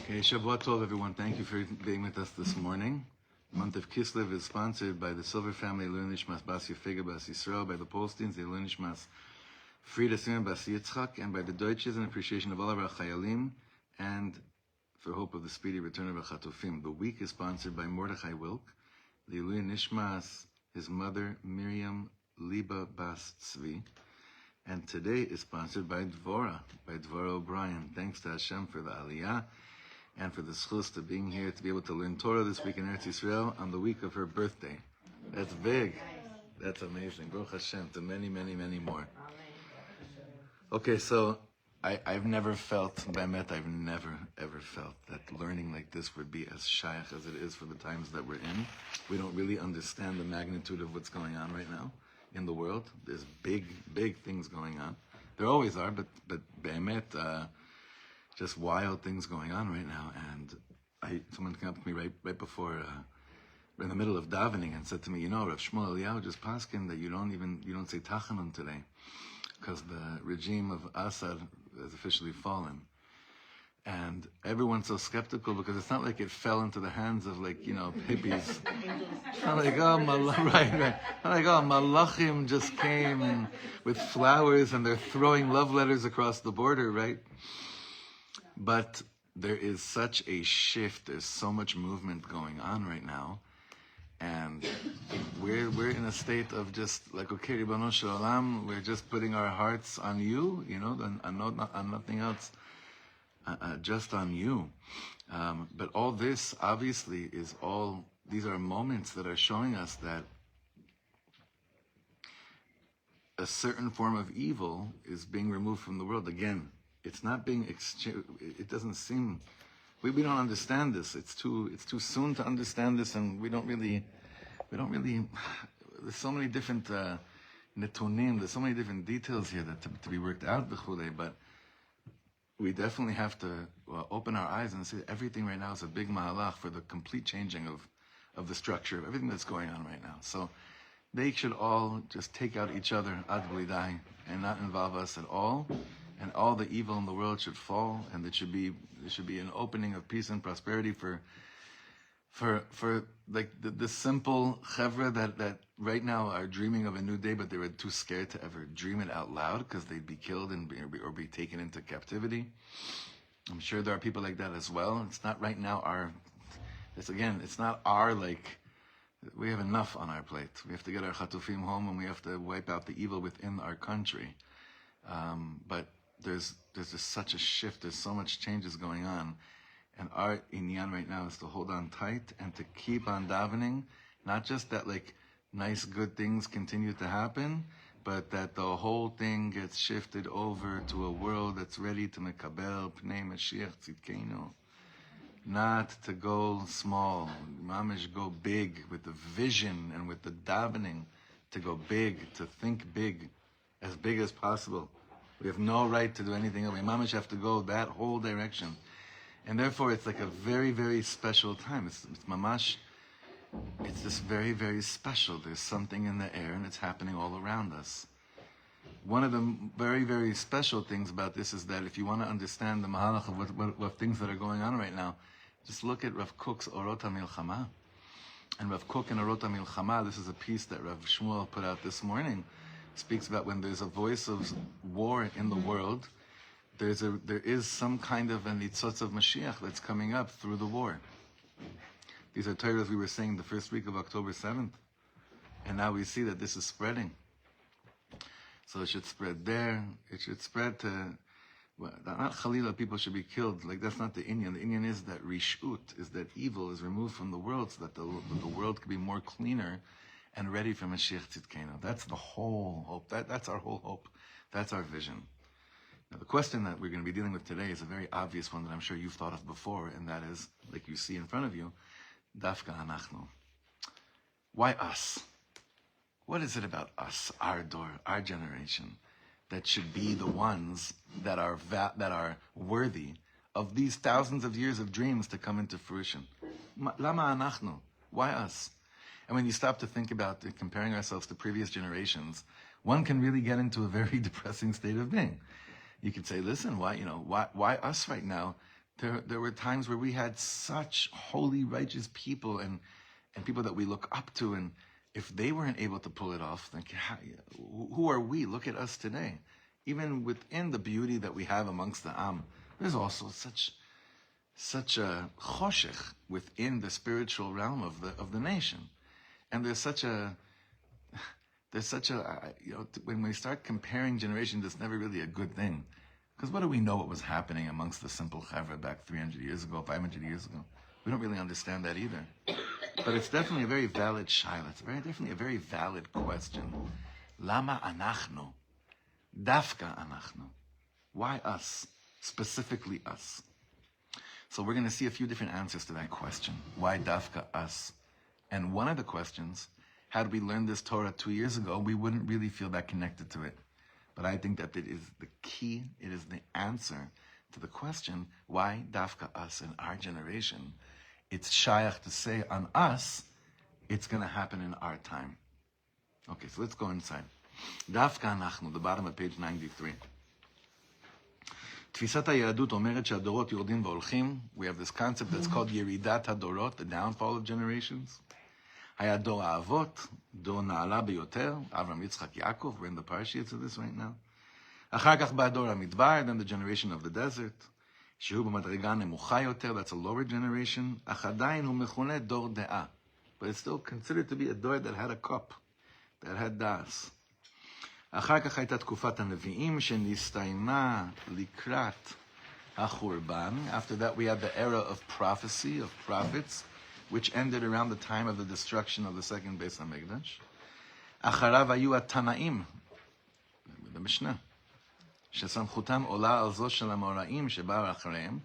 Okay, Shavua Tov, everyone. Thank you for being with us this morning. The month of Kislev is sponsored by the Silver family, Elun Nishmas Bas Yefega Bas Yisrael, by the Polsteins, the Elun Nishmas Frida Simon Bas Yitzchak, and by the Deutsches in appreciation of all of our Chayalim, and for hope of the speedy return of our Chatufim. The week is sponsored by Mordechai Wilk, the Elun Nishmas, his mother Miriam Liba Bas Tzvi, and today is sponsored by Dvorah O'Brien. Thanks to Hashem for the Aliyah and for the schus to being here to be able to learn Torah this week in Eretz Yisrael on the week of her birthday. That's big. That's amazing. Baruch Hashem to many, many, many more. Okay, so I've never felt, Be'emet, I've never ever felt that learning like this would be as shaykh as it is for the times that we're in. We don't really understand the magnitude of what's going on right now in the world. There's big, big things going on. There always are, but Be'emet, just wild things going on right now. And someone came up to me right before, in the middle of davening, and said to me, you know, Rav Shlomo just paskin that you don't say Tachanun today, because the regime of Assad has officially fallen. And everyone's so skeptical because it's not like it fell into the hands of hippies. It's not like, right. Not like, Malachim just came with flowers and they're throwing love letters across the border, right? But there is such a shift. There's so much movement going on right now, and we're in a state of just like, okay, Ribono Shel Olam, we're just putting our hearts on you, on nothing else, just on you. But all this obviously these are moments that are showing us that a certain form of evil is being removed from the world again. It's not being exchanged. It doesn't seem. We don't understand this. It's too soon to understand this, and we don't really. There's so many different netunim. There's so many different details here that to be worked out. But we definitely have to open our eyes and see that everything right now is a big mahalach for the complete changing of the structure of everything that's going on right now. So they should all just take out each other ad v'lidai and not involve us at all. And all the evil in the world should fall, and there should be an opening of peace and prosperity for like the simple chevra that right now are dreaming of a new day, but they were too scared to ever dream it out loud because they'd be killed or be taken into captivity. I'm sure there are people like that as well. It's not right now it's not our we have enough on our plate. We have to get our chatufim home, and we have to wipe out the evil within our country. But there's just such a shift. There's so much changes going on, and our inyan right now is to hold on tight and to keep on davening. Not just that nice good things continue to happen, but that the whole thing gets shifted over to a world that's ready to mekabel pnei Mashiach tzidkeinu. Not to go small, mamish, go big with the vision and with the davening, to go big, to think big as possible. We have no right to do anything else. We mamish have to go that whole direction. And therefore, it's like a very, very special time. It's mamash, it's just very, very special. There's something in the air, and it's happening all around us. One of the very, very special things about this is that if you want to understand the mahalach of what things that are going on right now, just look at Rav Kook's Orot HaMilchama. And Rav Kook in Orot HaMilchama, this is a piece that Rav Shmuel put out this morning, speaks about when there's a voice of war in the world, there is some kind of an nitzotz of Mashiach that's coming up through the war. These are Torahs we were saying the first week of October 7th. And now we see that this is spreading. So it should spread there. It should spread to, not Khalila, people should be killed. That's not the Inyan. The Inyan is that Rishut, is that evil is removed from the world so that the world could be more cleaner and ready for Mashiach tzidkeinu. That's the whole hope. That's our whole hope. That's our vision. Now, the question that we're going to be dealing with today is a very obvious one that I'm sure you've thought of before, and that is, like you see in front of you, Dafka Anachnu. Why us? What is it about us, our dor, our generation, that should be the ones that are worthy of these thousands of years of dreams to come into fruition? Lama Anachnu? Why us? And when you stop to think about comparing ourselves to previous generations, one can really get into a very depressing state of being. You could say, listen, why us right now? There were times where we had such holy, righteous people and people that we look up to, and if they weren't able to pull it off, then who are we? Look at us today. Even within the beauty that we have amongst the Am, there's also such a choshech within the spiritual realm of the nation, and there's such a when we start comparing generations, it's never really a good thing, because what do we know what was happening amongst the simple chavra back 300 years ago, 500 years ago? We don't really understand that either. But it's definitely a very valid shaila. It's definitely a very valid question. Lama anachnu? Dafka anachnu? Why us? Specifically us. So we're going to see a few different answers to that question. Why dafka us? And one of the questions, had we learned this Torah 2 years ago, we wouldn't really feel that connected to it. But I think that it is the key, it is the answer to the question, why dafka us in our generation? It's shayach to say on us, it's going to happen in our time. Okay, so let's go inside. Dafka anachnu, the bottom of page 93. תפיסת היהדות אומרת שהדורות יורדים והולכים. We have this concept that's called ירידת הדורות, the downfall of generations. היה דור האבות, דור נעלה ביותר, אברהם, יצחק, יעקב, we're in the parashiyas of this right now. אחר כך בא דור המדבר, then the generation of the desert, שהוא במדרגה נמוכה יותר, that's a lower generation, אך עדיין הוא מכונה דור דעה. But it's still considered to be a door that had a cup, that had das. אחר כך הייתה תקופת הנביאים שנסתיימה לקראת החורבן. After that we had the era of prophecy, of prophets, which ended around the time of the destruction of the second Beis HaMikdash. אחריו היו התנאים, the Mishnah, שסמכותם עולה על זו של האמוראים שבאו אחריהם.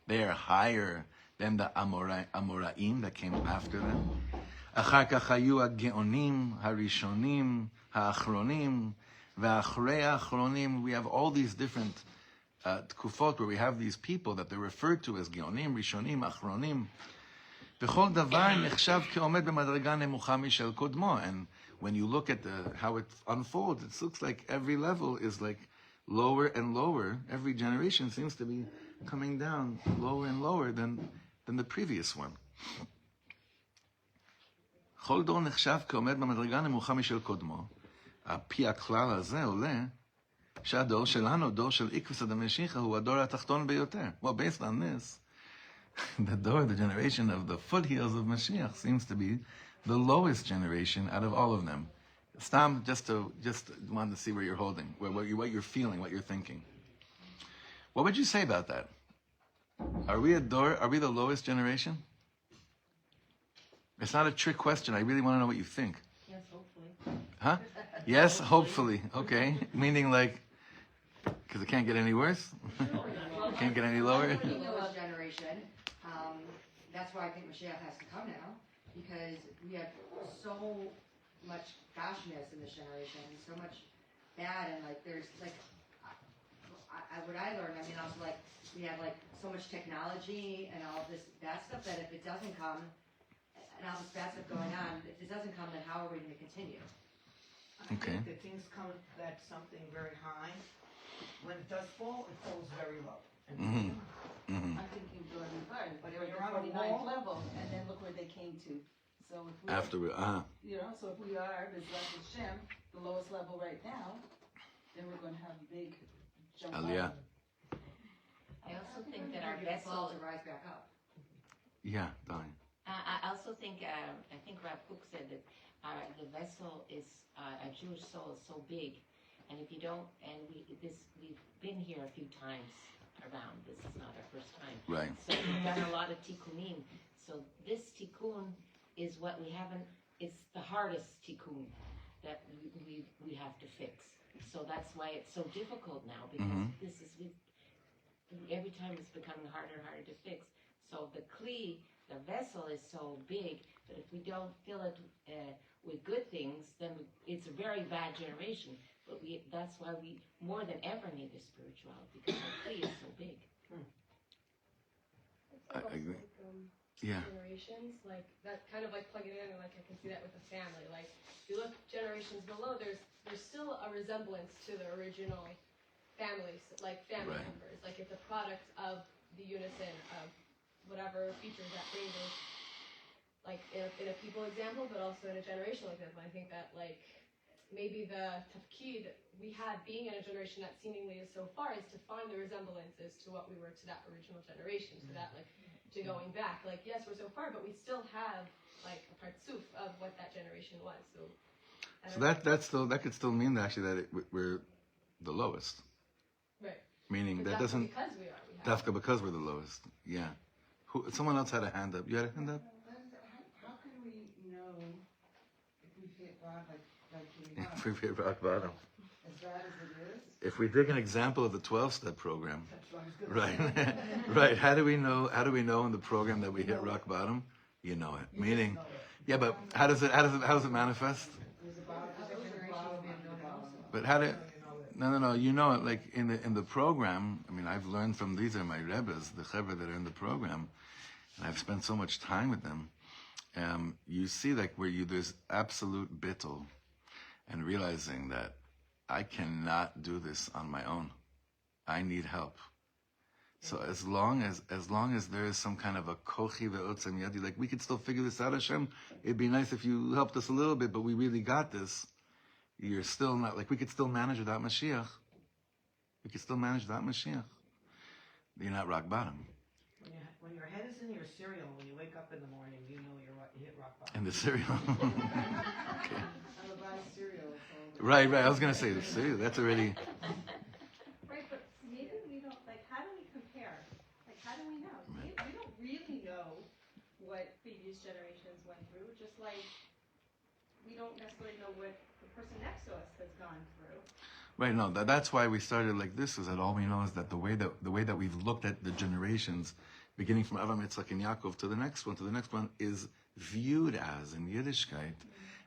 They are higher than the Amoraim that came after them. אחר כך היו הגאונים, הראשונים, האחרונים, ואחרי האחרונים, we have all these different תקופות where we have these people that they're referred to as גאונים, ראשונים, אחרונים. וכל דבר נחשב כעומד במדרגה נמוכה משל קודמו. And when you look at how it unfolds, it looks like every level is like lower and lower. Every generation seems to be coming down lower and lower than the previous one. כל דור נחשב כעומד במדרגה נמוכה משל קודמו. הפי הכלל הזה עולה שהדור שלנו, דור של עקבתא דמשיחא, הוא הדור התחתון ביותר. Well, based on this, the generation of the foothills of Mashiach seems to be the lowest generation out of all of them. Stam, just wanted to see where you're holding, what you're feeling, what you're thinking. What would you say about that? Are we the lowest generation? It's not a trick question. I really want to know what you think. Yes, hopefully. Huh? Yes, hopefully. Okay. Meaning like, because it can't get any worse? It can't get any lower? The lowest generation. That's why I think Mashiach has to come now, because we have so much goshness in this generation, so much bad, and like there's like, what I learned, I mean, also like, we have like so much technology and all this bad stuff that if it doesn't come, and all this bad stuff going on, if it doesn't come, then how are we going to continue? I think that things come at something very high. When it does fall, it falls very low. Mm-hmm. Mm-hmm. I think you're doing fine, but When they're you're at on the a 49th wall- level, and then look where they came to. So if we, so if we are, B'ezras Hashem, the lowest level right now, then we're going to have a big jump Aliyah. up. I also think that our If it falls, vessel, it rise back up. Yeah, darling. I also think, I think Rav Kook said that the vessel is, a Jewish soul is so big, and if you don't, and we've been here a few times around, this is not our first time. Right. So we've done a lot of tikkunim. So this tikkun is what we haven't, it's the hardest tikkun that we have to fix. So that's why it's so difficult now, because this is, every time it's becoming harder and harder to fix. So the kli, the vessel is so big that if we don't fill it with good things, then it's a very bad generation. But that's why we more than ever need the spirituality, because our kli is so big. I agree. Yeah. Generations, like that, kind of like plugging in, and like I can see that with the family. Like if you look generations below, there's still a resemblance to the original families, like family Right. members. Like it's a product of the unison of whatever features that brings us, like in a people example, but also in a generational example. I think that like maybe the tafkid we had being in a generation that seemingly is so far is to find the resemblances to what we were to that original generation, to that like to going back. Like yes, we're so far, but we still have like a partsuf of what that generation was. So that could still mean actually that we're the lowest. Right. Meaning But that doesn't because we are. dafka because we're the lowest. Yeah. Someone else had a hand up. You had a hand up? How can we know if we've hit rock like If we've hit rock bottom. as bad as it is? If we take an example of the 12-step program, That's what I was gonna right? say. Right. How do we know in the program that we hit rock bottom? You know it. You Meaning, just know it. yeah, but how does it manifest? There's a bottom, there's a bottom and a bottom. But how do no, you know it like in the program. I mean, I've learned from these are my rebbes, the chevra that are in the program, and I've spent so much time with them. You see like where there's absolute bittul, and realizing that I cannot do this on my own. I need help. So as long as there is some kind of a kochi ve'otzem yadi, like we could still figure this out, Hashem. It'd be nice if you helped us a little bit, but we really got this. You're still not, like we could still manage without Mashiach. We could still manage without Mashiach. You're not rock bottom. When your head is in your cereal, when you wake up in the morning, you know you hit rock bottom. In the cereal. Okay. I would buy cereal. Right. I was gonna say the cereal. That's already. Right, but maybe we don't, like, how do we compare? Like, how do we know? We don't really know what previous generations went through, just like we don't necessarily know what the person next to us has gone through. Right. No. That's why we started like this. Is that all we know is that the way that we've looked at the generations, beginning from Avraham, Yitzchak, and Yaakov to the next one, is viewed as in Yiddishkeit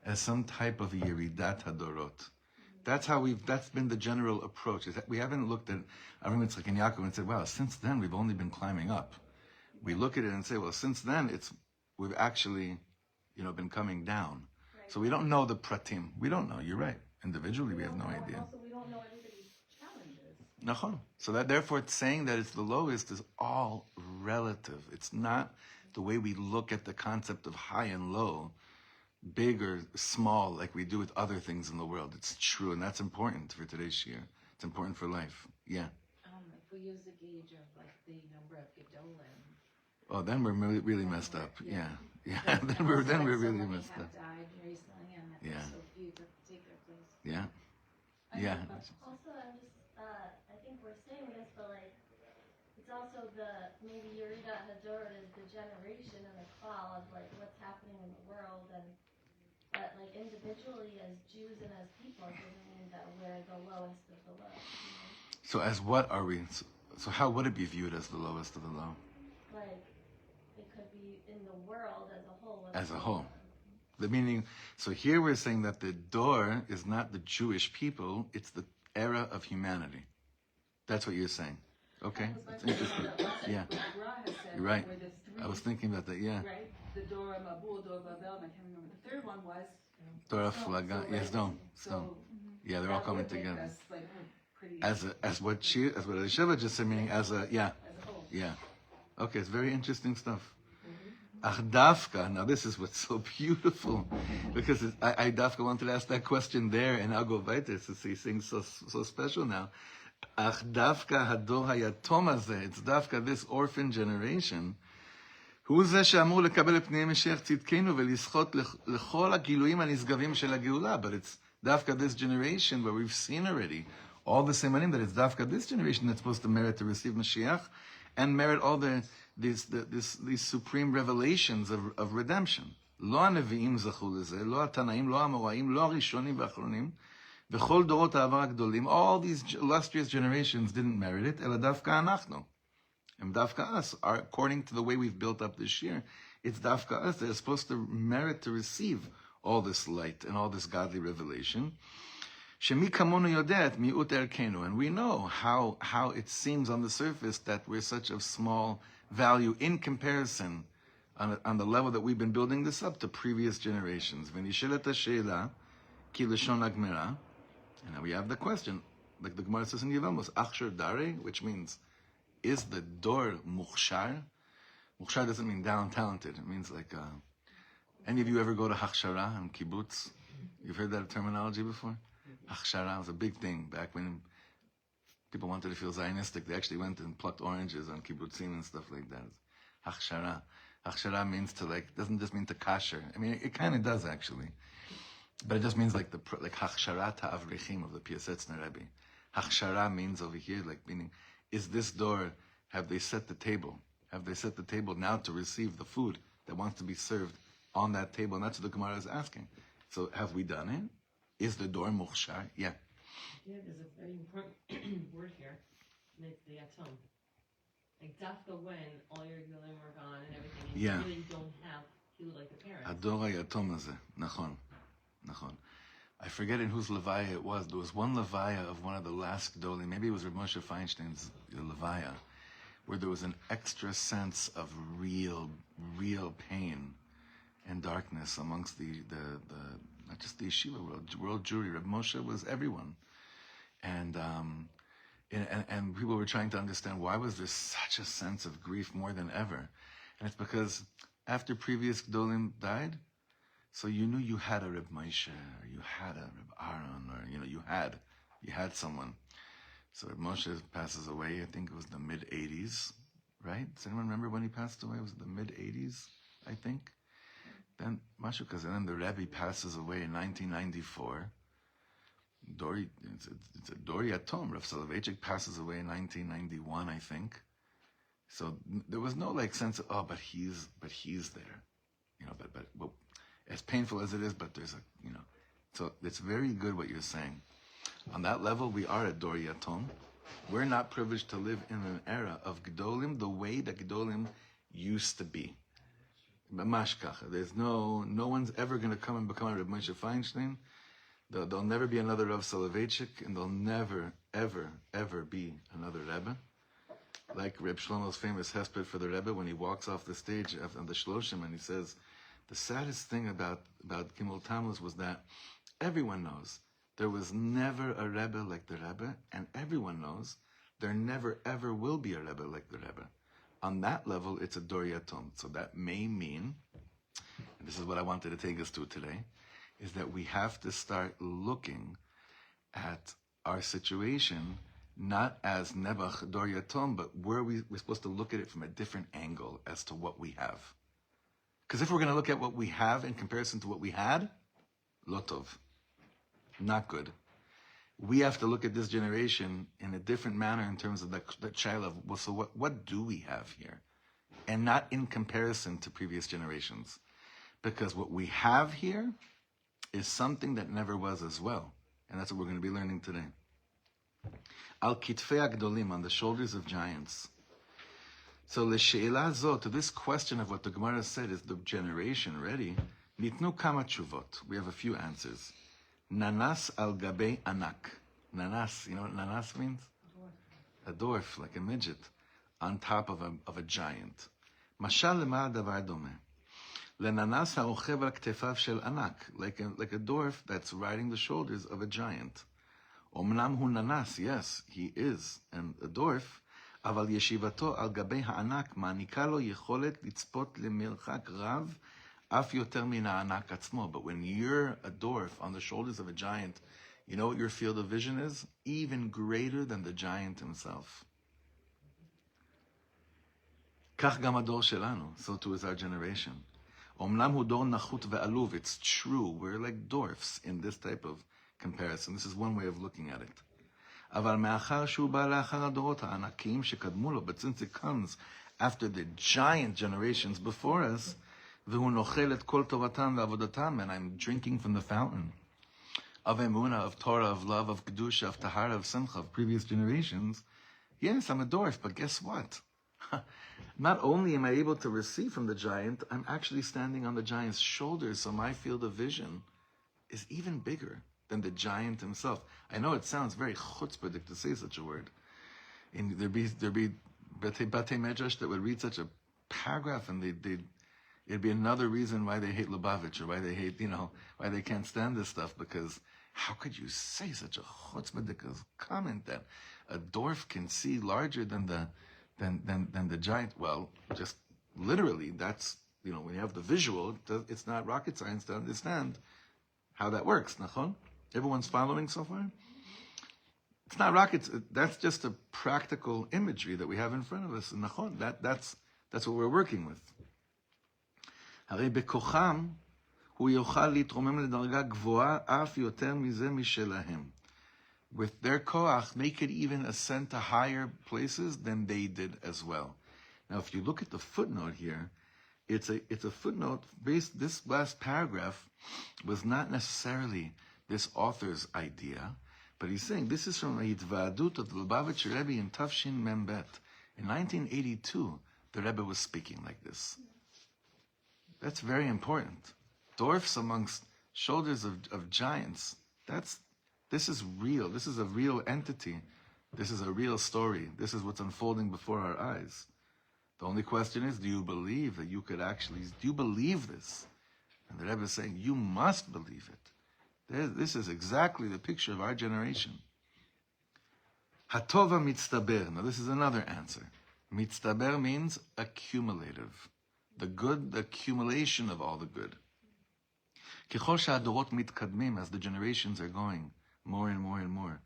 as some type of yeridat hadorot. That's been the general approach. Is that we haven't looked at Avraham, Yitzchak, and Yaakov and said, wow, since then we've only been climbing up. We look at it and say, well, since then we've actually, been coming down. Right. So we don't know the pratim. We don't know. You're right. Individually, we have no idea. Also, we don't know everybody's challenges. Nachon. So that therefore it's saying that it's the lowest is all relative. It's not the way we look at the concept of high and low, big or small, like we do with other things in the world. It's true, and that's important for today's year. It's important for life. Yeah. If we use the gauge of like the number of gedolim. Oh, then we're really messed up. Yeah. then we're really messed up. Died recently, and Yeah. so few to take their place. Yeah. Yeah. Also, I think we're saying this, but like, it's also maybe Yerida Hador is the generation and the call of like what's happening in the world, but like individually as Jews and as people, it doesn't mean that we're the lowest of the low. So as what are we? So how would it be viewed as the lowest of the low? Like, it could be in the world as a whole. As a whole. The meaning, so here we're saying that the door is not the Jewish people, it's the era of humanity. That's what you're saying. Okay, that's interesting. Yeah, you're right. I was thinking about that, yeah. Right? The Dor Mabul, Dor Babel, and I can't remember. The third one was Dora Flaga, yes, Stone. Yeah, they're all coming together. As what Elisheva just said, meaning as a, yeah. Yeah. Okay, it's very interesting stuff. Dafka. Now this is what's so beautiful, because I Dafka wanted to ask that question there, and I'll go weiter to see things so special now. Dafka hador hayatom hazeh. It's Dafka, this orphan generation. הוא זה שאמור לקבל את פני משיח צדקנו ולזכות לכל הגילויים הנשגבים של הגאולה. But it's דווקא this generation where we've seen already all the simanim that it's דווקא this generation that's supposed to merit to receive Mashiach and merit all these supreme revelations of redemption. לא הנביאים זכו לזה, לא התנאים, לא המוראים, לא הראשונים והאחרונים, וכל דורות העבר הגדולים, all these illustrious generations didn't merit it, אלא דווקא אנחנו. And dafka us, according to the way we've built up this year, it's dafka us that is supposed to merit to receive all this light and all this godly revelation. Shemi kamonu yodet miut erkenu, and we know how it seems on the surface that we're such of small value in comparison on the level that we've been building this up to previous generations. V'nishelet hashela ki lashon hagmara, and now we have the question, like the Gemara says in Yevamos, achshar dare, which means, is the dor mukhshar? Mukhshar doesn't mean down talented. It means like, any of you ever go to Hachshara and kibbutz? You've heard that terminology before? Hachshara was a big thing back when people wanted to feel Zionistic. They actually went and plucked oranges on kibbutzim and stuff like that. Hachshara. Hachshara means to doesn't just mean to kasher. I mean, it kind of does actually. But it just means like Hachshara ta'avrichim of the Piasetzner Rebbe. Hachshara means over here, meaning, is this door, have they set the table? Have they set the table now to receive the food that wants to be served on that table? And that's what the Gemara is asking. So have we done it? Is the door mukhshar? Yeah. Yeah, there's a very important word here. It's the atom. Like dafka when all your gilim are gone and everything, and you really don't have you like the parents. Ador hayatom hazeh. Nachon. Nachon. I forget in whose levaya it was. There was one levaya of one of the last Gdolim, maybe it was Rav Moshe Feinstein's levaya, where there was an extra sense of real pain and darkness amongst the not just the yeshiva world Jewry. Rav Moshe was everyone. And people were trying to understand why was there such a sense of grief more than ever. And it's because after previous Gdolim died, so you knew you had a Reb Moshe, or you had a Reb Aaron, or you had someone. So Reb Moshe passes away, I think it was the mid-80s, right? Does anyone remember when he passed away? Was it the mid-80s, I think? Then Mashiach, and then the Rebbe passes away in 1994. It's a Dori Atom. Rav Soloveitchik passes away in 1991, I think. So there was no sense of, but he's there, but as painful as it is, but there's so it's very good what you're saying. On that level, we are a Dori Atom. We're not privileged to live in an era of Gdolim the way that Gdolim used to be. Mashkacha. There's no one's ever going to come and become a Reb Moshe Feinstein. There'll never be another Rav Soloveitchik, and there'll never, ever, ever be another Rebbe. Like Reb Shlomo's famous hesped for the Rebbe when he walks off the stage on the Shloshim and he says, the saddest thing about Gimel Tammuz was that everyone knows there was never a Rebbe like the Rebbe, and everyone knows there never, ever will be a Rebbe like the Rebbe. On that level, it's a Dor Yatom. So that may mean, and this is what I wanted to take us to today, is that we have to start looking at our situation not as Nebuch Dor Yatom, but we're supposed to look at it from a different angle as to what we have. Because if we're going to look at what we have in comparison to what we had, Lotov, not good. We have to look at this generation in a different manner in terms of that child of, well, so what do we have here? And not in comparison to previous generations. Because what we have here is something that never was as well. And that's what we're going to be learning today. Al kitfei agdolim, on the shoulders of giants. So l'she'ela zot, to this question of what the Gemara said, is the generation ready? Nitnu kama tshuvot. We have a few answers. Nanas al gabe anak. Nanas, you know what nanas means? A dwarf, like a midget, on top of a giant. Mashal lema davar domeh. Lenanas ha'ochev al ktefav shel anak, like a dwarf that's riding the shoulders of a giant. Omnam hu nanas, yes, he is, and a dwarf. Aval yeshivato al gabe ha'anak ma'nika lo yecholet litzpot lemirchak rav af yoter min ha'anak atzmo. But when you're a dwarf on the shoulders of a giant, you know what your field of vision is? Even greater than the giant himself. Kach gam hador shelanu, so too is our generation. Omnam hu dor nachut ve'aluv. It's true, we're like dwarfs in this type of comparison. This is one way of looking at it. Aval me'achar shu ba la'achar hadorot ha'anakim shekadmu lo, but since it comes after the giant generations before us, v'hu nochel et kol tovatam ve'avodatam, and I'm drinking from the fountain of emunah, of Torah, of love, of kedusha, of tahara, of simcha, of previous generations. Yes, I'm a dwarf, but guess what? Not only am I able to receive from the giant, I'm actually standing on the giant's shoulders, so my field of vision is even bigger than the giant himself. I know it sounds very chutzpahdik to say such a word. And there'd be Batei Medrash that would read such a paragraph, and it'd be another reason why they hate Lubavitch, or why they hate, why they can't stand this stuff, because how could you say such a chutzpahdik comment that a dwarf can see larger than than the giant. Well, just literally, that's, when you have the visual, it's not rocket science to understand how that works. Nachon? Everyone's following so far? It's not rockets. That's just a practical imagery that we have in front of us. Nachon? That's what we're working with. הרי בכוחם הוא יוכל להתרומם לדרגה גבוהה אף יותר מזה משלהם. With their koach, they could even ascend to higher places than they did as well. Now, if you look at the footnote here, it's a footnote based. This last paragraph was not necessarily this author's idea, but he's saying this is from a Yitvadut of the Lubavitcher Rebbe in Tafshin Membet. In 1982, the Rebbe was speaking like this. That's very important. Dwarfs amongst shoulders of giants. This is real. This is a real entity. This is a real story. This is what's unfolding before our eyes. The only question is, do you believe that you could actually, do you believe this? And the Rebbe is saying, you must believe it. This is exactly the picture of our generation. Hatova mitztaber. Now this is another answer. Mitztaber means accumulative. The good, the accumulation of all the good. Kechol she'adorot mitkadmim, as the generations are going more and more and more.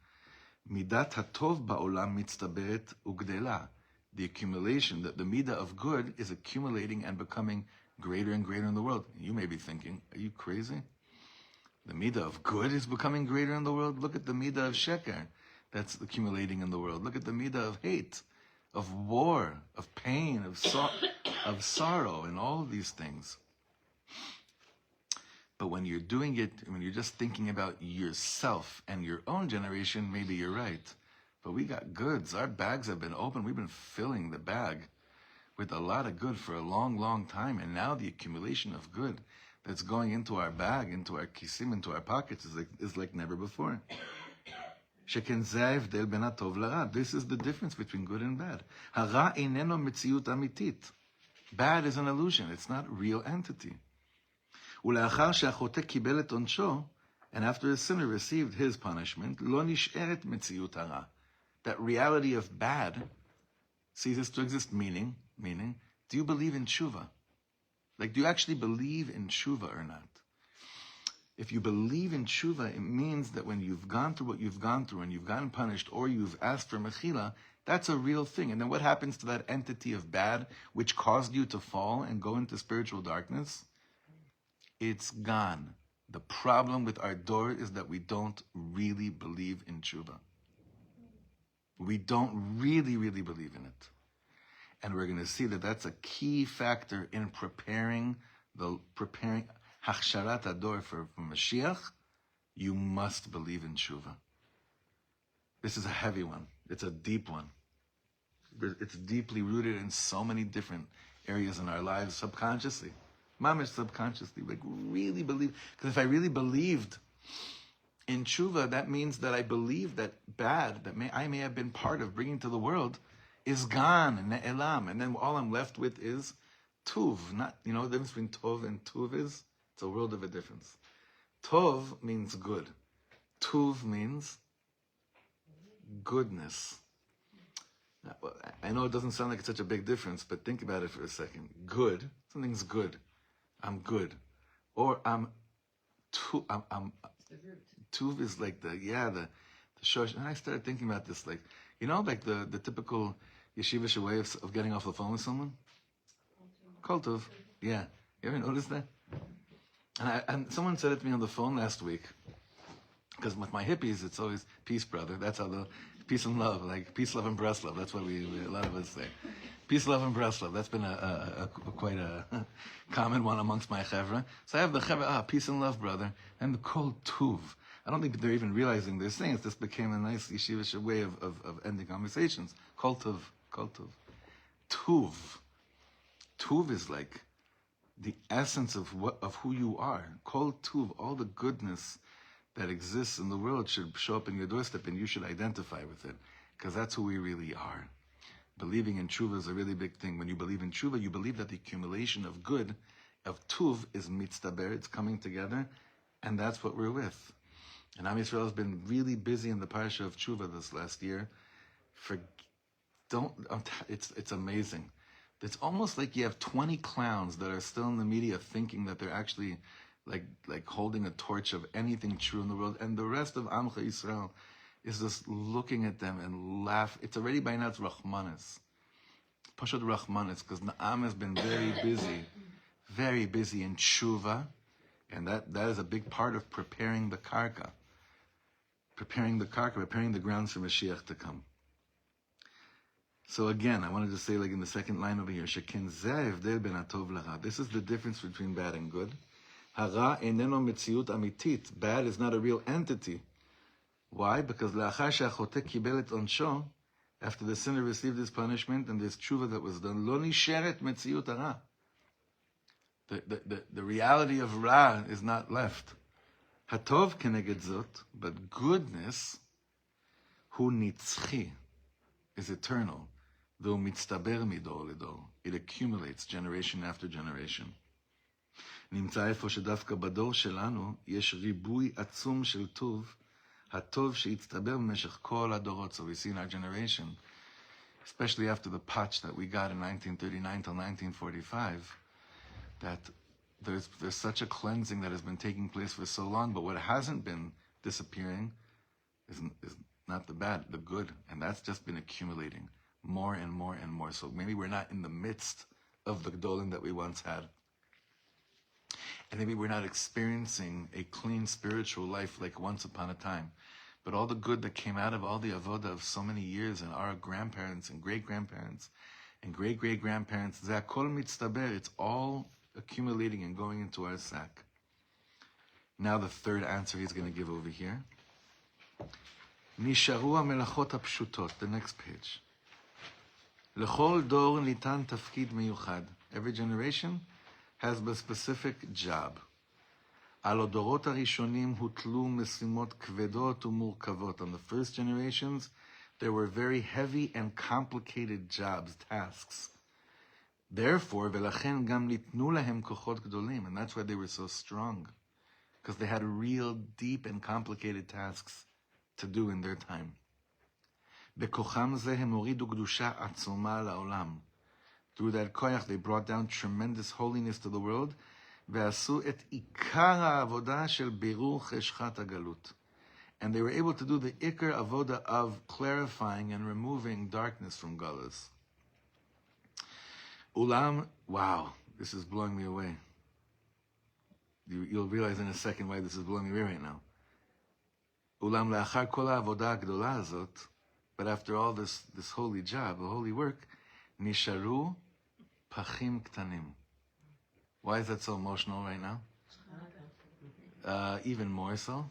Midat hatov ba'olam mitztaberet ugdela. The accumulation, that the midah of good is accumulating and becoming greater and greater in the world. You may be thinking, are you crazy? The midah of good is becoming greater in the world? Look at the midah of sheker that's accumulating in the world. Look at the midah of hate, of war, of pain, of sorrow, and all of these things. But when you're doing it, when you're just thinking about yourself and your own generation, maybe you're right. But we got goods. Our bags have been open. We've been filling the bag with a lot of good for a long, long time. And now the accumulation of good that's going into our bag, into our kisim, into our pockets is like never before. This is the difference between good and bad. Bad is an illusion. It's not a real entity. And after a sinner received his punishment, that reality of bad ceases to exist, meaning, do you believe in tshuva? Like, do you actually believe in tshuva or not? If you believe in tshuva, it means that when you've gone through what you've gone through and you've gotten punished or you've asked for mechila, that's a real thing. And then what happens to that entity of bad which caused you to fall and go into spiritual darkness? It's gone. The problem with our door is that we don't really believe in tshuva. We don't really, really believe in it. And we're going to see that that's a key factor in preparing Hachsharat Ador for Mashiach. You must believe in tshuva. This is a heavy one. It's a deep one. It's deeply rooted in so many different areas in our lives, subconsciously. Mamish subconsciously, like really believe. Because if I really believed in tshuva, that means that I believe that bad, that I may have been part of bringing to the world, is gone, ne'elam. And then all I'm left with is tuv. Not, the difference between tov and tuv is? It's a world of a difference. Tov means good. Tuv means goodness. Now, I know it doesn't sound like it's such a big difference, but think about it for a second. Good, something's good. I'm good. Or I'm tuv is like the shosh. And I started thinking about this, like, like the typical yeshivish way of getting off the phone with someone? Kol tuv. Yeah. You ever noticed that? And someone said it to me on the phone last week, because with my hippies, it's always peace, brother. That's how the peace and love, like peace, love, and breast love. That's what a lot of us say. Peace, love, and breast love. That's been quite a common one amongst my chevra. So I have the chevra, peace and love, brother, and the kol tuv. I don't think they're even realizing they're saying it. This became a nice yeshivish way of ending conversations. Kol tuv, kol tuv. Tuv. Tuv is like the essence of who you are. Kol tuv, all the goodness that exists in the world should show up in your doorstep, and you should identify with it, because that's who we really are. Believing in tshuva is a really big thing. When you believe in tshuva, you believe that the accumulation of good, of tuv, is mitztaber, it's coming together, and that's what we're with. And Am Yisrael has been really busy in the parasha of tshuva this last year, it's amazing. It's almost like you have 20 clowns that are still in the media thinking that they're actually like holding a torch of anything true in the world, and the rest of Amcha Yisrael is just looking at them and laugh. It's already by now it's Rahmanis. Pashut Rahmanis, because Na'am has been very busy in tshuva, and that is a big part of preparing the karka. Preparing the grounds for Mashiach to come. So again, I wanted to say, like in the second line over here, Shekin zeh evdel ben hatov l'ra. This is the difference between bad and good. Hara eineno metziut amitit. Bad is not a real entity. Why? Because la'achar she'achotek kibel et onsho, after the sinner received his punishment and this tshuva that was done, lo nisheret metziut hara. The reality of ra is not left. Hatov keneged zot, but goodness, hu nitzchi, is eternal. Though mitztaber midor ledor, it accumulates generation after generation. נמצא איפה שדווקא בדור שלנו יש ריבוי עצום של טוב, הטוב שהצטבר במשך כל הדורות. So we see in our generation, especially after the patch that we got in 1939 till 1945, that there's such a cleansing that has been taking place for so long, but what hasn't been disappearing is not the bad, the good, and that's just been accumulating more and more and more. So maybe we're not in the midst of the Gdolim that we once had. And maybe we're not experiencing a clean spiritual life like once upon a time. But all the good that came out of all the avoda of so many years, and our grandparents and great-grandparents and great-great-grandparents, zakol mitztaber, it's all accumulating and going into our sack. Now the third answer he's going to give over here. Nisharu ha-melachot ha-pshutot, the next page. L'chol dor nitan tafkid miyuchad. Every generation has a specific job. על הדורות הראשונים הוטלו משימות כבדות ומורכבות. On the first generations, there were very heavy and complicated jobs, tasks. Therefore, ולכן גם ניתנו להם כוחות גדולים, and that's why they were so strong, because they had real deep and complicated tasks to do in their time. בכוחם זה הם הורידו קדושה עצומה לעולם. Through that koyach, they brought down tremendous holiness to the world, ועשו את עיקר העבודה של בירור חשכת הגלות. And they were able to do the ikar avoda of clarifying and removing darkness from galus. Ulam, wow, this is blowing me away. You'll realize in a second why this is blowing me away right now. Ulam לאחר כל העבודה הגדולה הזאת, but after all this holy job, the holy work, נשארו פחים קטנים. Why is that so emotional right now? Even more so.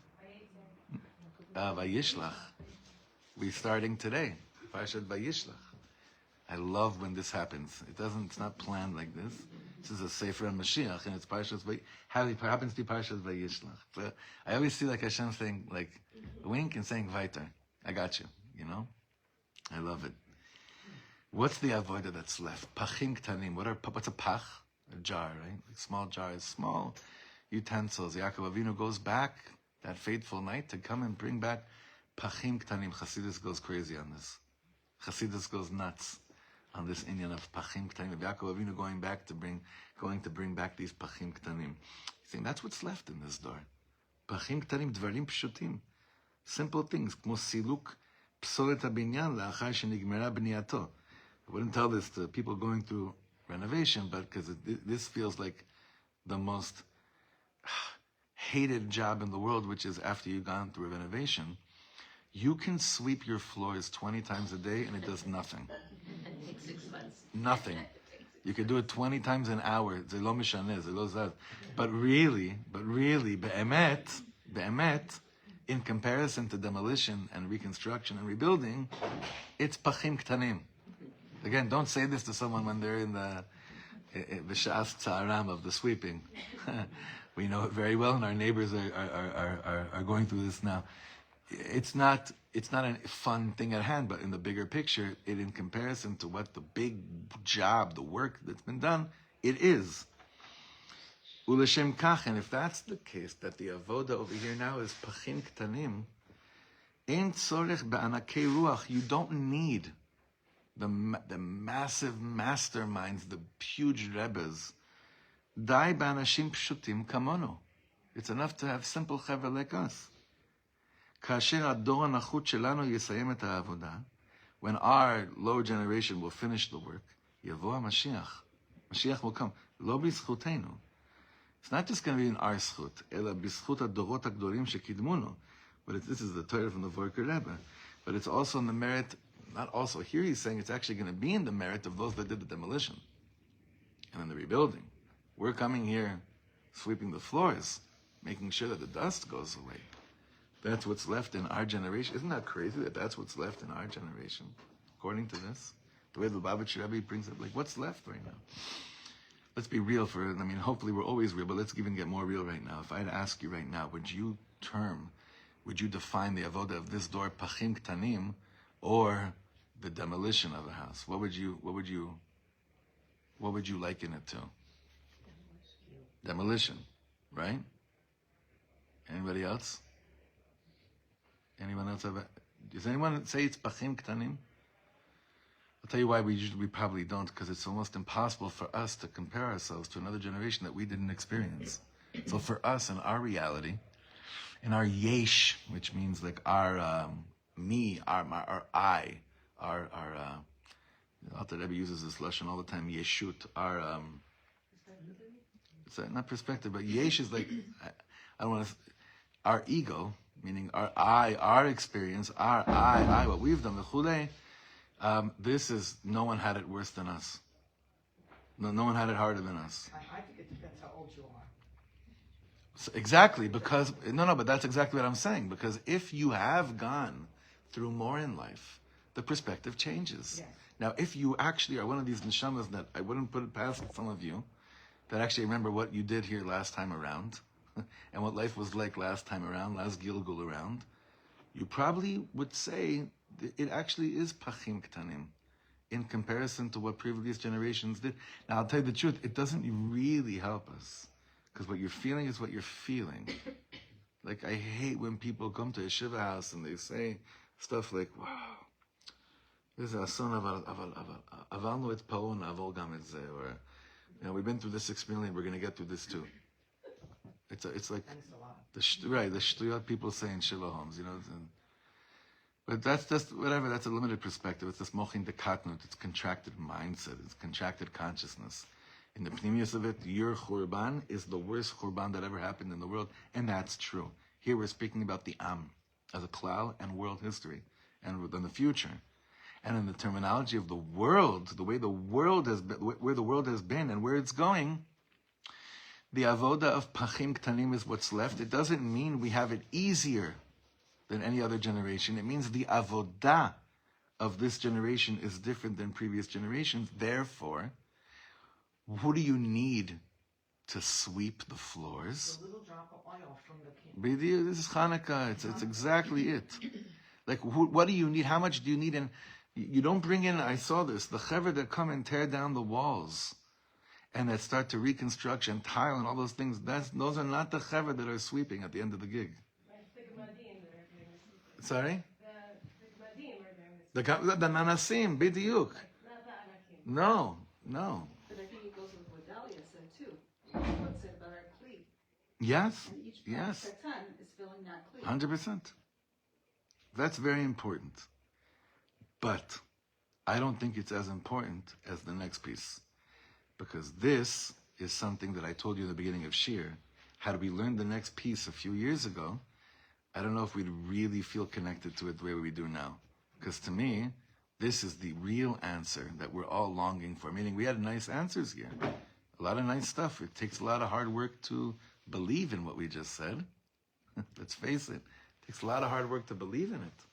Vayishlach. We're starting today. Parashat Vayishlach. I love when this happens. It's not planned like this. This is a Sefer Mashiach, and it's Parashat Vayishlach. How it happens to be Parashat Vayishlach. But I always see like Hashem saying, like, a wink and saying, Vaiter. I got you, you know? I love it. What's the avodah that's left? Pachim ktanim. What's a pach? A jar, right? Like small jars, small utensils. Yaakov Avinu goes back that fateful night to come and bring back pachim ktanim. Chassidus goes crazy on this. Chassidus goes nuts on this inyan of pachim ktanim. Yaakov Avinu going to bring back these pachim ktanim. You think that's what's left in this door? Pachim ktanim dvarim pshutim. Simple things. Kmo siluk psolet habinyan la'achar shenigmera bniyato. I wouldn't tell this to people going through renovation, but because this feels like the most hated job in the world, which is after you've gone through a renovation, you can sweep your floors 20 times a day and it does nothing. It takes 6 months. Nothing. You can do it 20 times an hour. But really, be'emet, in comparison to demolition and reconstruction and rebuilding, it's pachim ktanim. Again, don't say this to someone when they're in the B'shas Tzaram of the sweeping. We know it very well, and our neighbors are going through this now. It's not a fun thing at hand, but in the bigger picture, in comparison to what the big job, the work that's been done, it is. U'leshem kach, and if that's the case, that the avoda over here now is pachim ktanim, ein tzorech be'anakei ruach, you don't need the massive masterminds, the huge rebbes. Dai b'anashim pshutim kamono. It's enough to have simple chaver like us. Kasher ador hanachut shelanu yisayem et ha'avoda. When our lower generation will finish the work, yavo Mashiach. Mashiach will come. Lo b'zchutenu. It's not just going to be in our schut, ela b'zchut hadorot hagdolim shekidmunu. But this is the Torah from the Vorker Rebbe. But it's also in the merit, not also, here he's saying it's actually going to be in the merit of those that did the demolition and then the rebuilding. We're coming here, sweeping the floors, making sure that the dust goes away. That's what's left in our generation. Isn't that crazy that that's what's left in our generation? According to this, the way the Lubavitcher Rebbe brings up, like, what's left right now? Let's be real for it. I mean, hopefully we're always real, but let's even get more real right now. If I'd ask you right now, would you define the avoda of this door, pachim ktanim, or the demolition of a house? What would you liken it to? Demolition, right? Anybody else? Anyone else does anyone say it's pachim ktanim? I'll tell you why we probably don't, because it's almost impossible for us to compare ourselves to another generation that we didn't experience. So for us, in our reality, in our yesh, which means like our me, our I, our Alter Rebbe uses this lashon all the time, yeshut, our it's not perspective, but yesh is like, I don't want to, our ego, meaning our I, our experience, our I, what we've done, the chulei. This is, no one had it worse than us. No one had it harder than us. I think it depends how old you are. So exactly, because, but that's exactly what I'm saying. Because if you have gone through more in life, the perspective changes. Yes. Now, if you actually are one of these neshamas that I wouldn't put it past some of you, that actually remember what you did here last time around, and what life was like last time around, last Gilgul around, you probably would say it actually is pachim ktanim in comparison to what previous generations did. Now, I'll tell you the truth, it doesn't really help us, because what you're feeling is what you're feeling. Like, I hate when people come to a shiva house and they say stuff like, wow, this is a son of avalnu et paon avol gam et ze, or, we've been through this 6 million, we're going to get through this too. It's like the shtuyot people say in shiva homes, but that's just whatever. That's a limited perspective. It's just mochin dekatnut. It's contracted mindset. It's contracted consciousness. In the pnimius of it, your churban is the worst churban that ever happened in the world, and that's true. Here we're speaking about the Am as a klal and world history, and in the future, and in the terminology of the world, the way the world has been, where the world has been, and where it's going. The avoda of pachim ktanim is what's left. It doesn't mean we have it easier than any other generation. It means the avodah of this generation is different than previous generations. Therefore, who do you need to sweep the floors? A little drop of oil from the candle. This is Hanukkah. It's exactly it. Like, what do you need? How much do you need? And you don't bring in, I saw this, the chaver that come and tear down the walls and that start to reconstruct and tile and all those things. Those are not the chaver that are sweeping at the end of the gig. Sorry? The nanasim, bidiyuk. No. But I think it goes with what Dahlia said too. What said about our kli. Yes. And each Yes. ton is filling that kli. 100%. That's very important. But I don't think it's as important as the next piece. Because this is something that I told you in the beginning of Shir. Had we learned the next piece a few years ago, I don't know if we'd really feel connected to it the way we do now. Because to me, this is the real answer that we're all longing for. Meaning we had nice answers here. A lot of nice stuff. It takes a lot of hard work to believe in what we just said. Let's face it. It takes a lot of hard work to believe in it.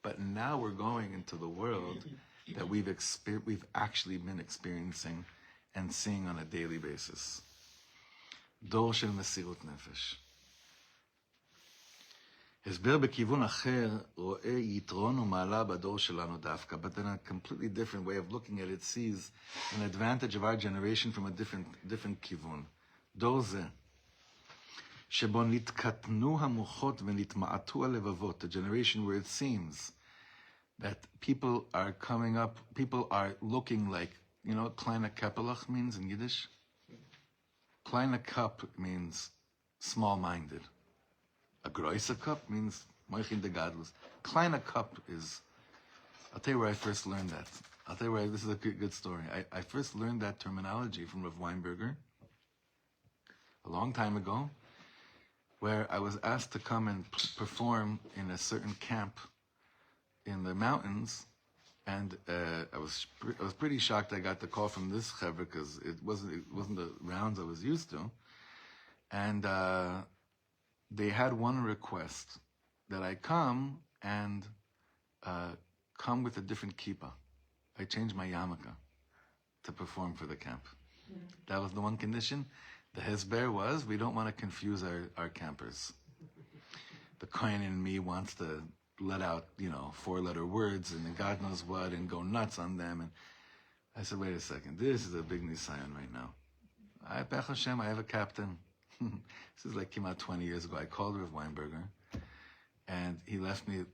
But now we're going into the world that we've actually been experiencing and seeing on a daily basis. דור של מסירות נפש. הסבר בכיוון אחר רואה יתרון ומעלה בדור שלנו דווקא, but then a completely different way of looking at it sees an advantage of our generation from a different כיוון. דור זה, שבו נתקטנו המוחות ונתמעטו הלבבות, a generation where it seems that people are coming up, people are looking like, you know what kleine Keppelach means in Yiddish? Kleine Cup means small-minded. A große Cup means moichin de gadlus. Kleine Cup is, I'll tell you where I first learned that. I'll tell you where, this is a good story. I first learned that terminology from Rav Weinberger a long time ago, where I was asked to come and perform in a certain camp in the mountains, and I was pretty shocked I got the call from this chevra because it wasn't the rounds I was used to, and they had one request that I come and come with a different kippah. I changed my yarmulke to perform for the camp. That was the one condition. The hesber was, we don't want to confuse our campers. The kohen in me wants to let out, 4-letter words and God knows what and go nuts on them. And I said, wait a second, this is a big nisayon right now. I have a captain. This is like came out 20 years ago. I called Rav Weinberger, and he left me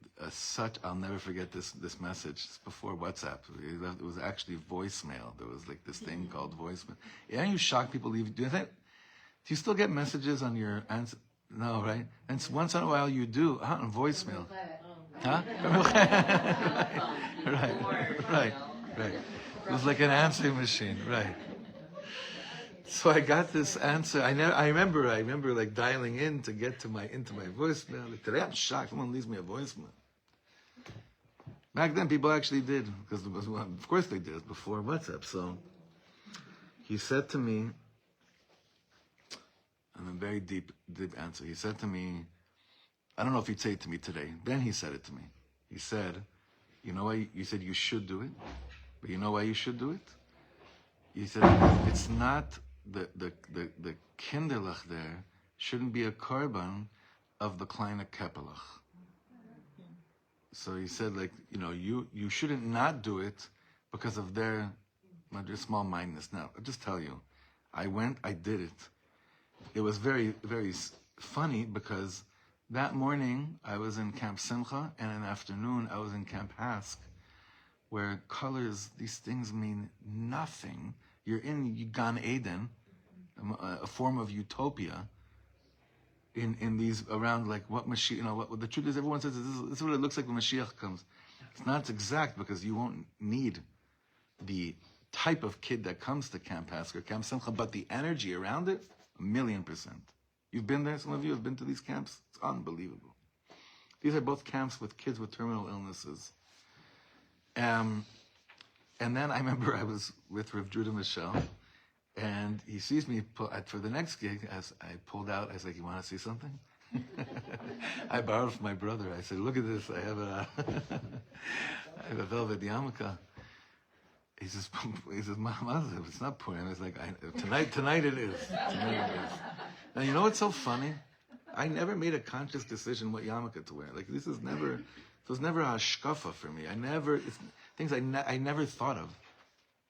I'll never forget this message. It's before WhatsApp. It was actually voicemail. There was like this thing called voicemail. Yeah, you shock people leave. Do you still get messages on your answer? No, right? And once in a while you do. On voicemail. Huh? Right. It was like an answering machine, right? So I got this answer. I remember like dialing in to get into my voicemail. Like, today I'm shocked. Someone leaves me a voicemail. Back then, people actually did, because of course they did before WhatsApp. So he said to me, and a very deep answer. He said to me, I don't know if he'd say it to me today. Then he said it to me. He said, you know why you said you should do it? But you know why you should do it? He said, it's not the kinderlach there shouldn't be a korban of the kleine Keppelach. So he said, like, you shouldn't not do it because of their small-mindedness. Now, I'll just tell you, I did it. It was very, very funny because that morning I was in Camp Simcha, and in the afternoon I was in Camp Hask, where colors, these things mean nothing. You're in Gan Eden, a form of utopia, in these around like what Mashiach, what the truth is, everyone says this is what it looks like when Mashiach comes. It's not exact because you won't need the type of kid that comes to Camp Hask or Camp Simcha, but the energy around it, 1,000,000%. You've been there, some of you have been to these camps. It's unbelievable. These are both camps with kids with terminal illnesses. And then I remember I was with Rav Judah Michel, and he sees me for the next gig. As I pulled out, I was like, "You want to see something?" I borrowed from my brother. I said, "Look at this. I have a velvet yarmulke." He says, "Mama, it's not Purim." It's like tonight it is. Tonight it is. Now you know what's so funny? I never made a conscious decision what yarmulke to wear. Like this was never a hashkafa for me. It's things I never thought of.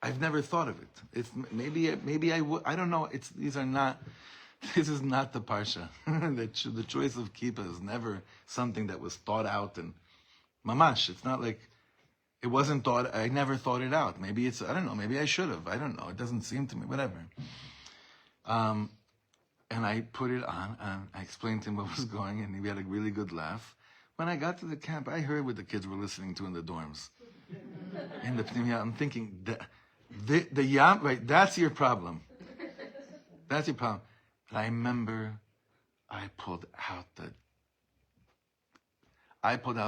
I've never thought of it. It's maybe I would. I don't know. This is not the parsha. The choice of kippah is never something that was thought out and mamash. It's not like it wasn't thought. I never thought it out. Maybe it's. I don't know. Maybe I should have. I don't know. It doesn't seem to me. Whatever. And I put it on, and I explained to him what was going, and we had a really good laugh. When I got to the camp, I heard what the kids were listening to in the dorms. In the pneumonia, I'm thinking, the yam, right, that's your problem. That's your problem. And I remember I pulled out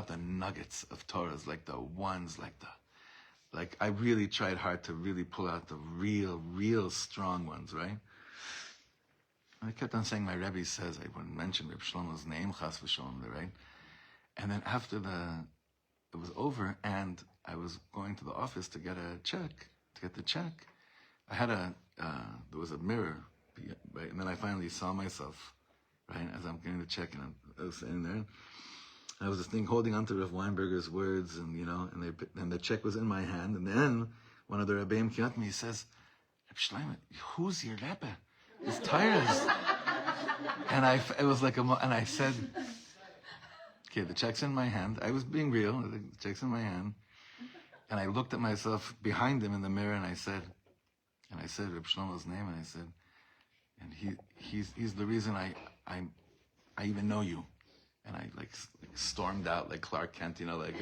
the nuggets of Torahs, like the ones, like I really tried hard to really pull out the real strong ones, right? I kept on saying my Rebbe says, I wouldn't mention Rav Shlomo's name, Chas v'Sholom, right? And then after it was over, and I was going to the office to get the check. I had there was a mirror, right? And then I finally saw myself, right, as I'm getting the check, and I was sitting there. And I was just holding on to Rav Weinberger's words, and and the check was in my hand. And then one of the Rebbeim came up to me, he says, Rav Shlomo, who's your Rebbe? It's tires. And it was like and I said, Okay, the check's in my hand. I was being real. The check's in my hand. And I looked at myself behind him in the mirror, and I said Rav Shlomo's name, and I said, and he's the reason I even know you. And I like stormed out like Clark Kent, you know, like.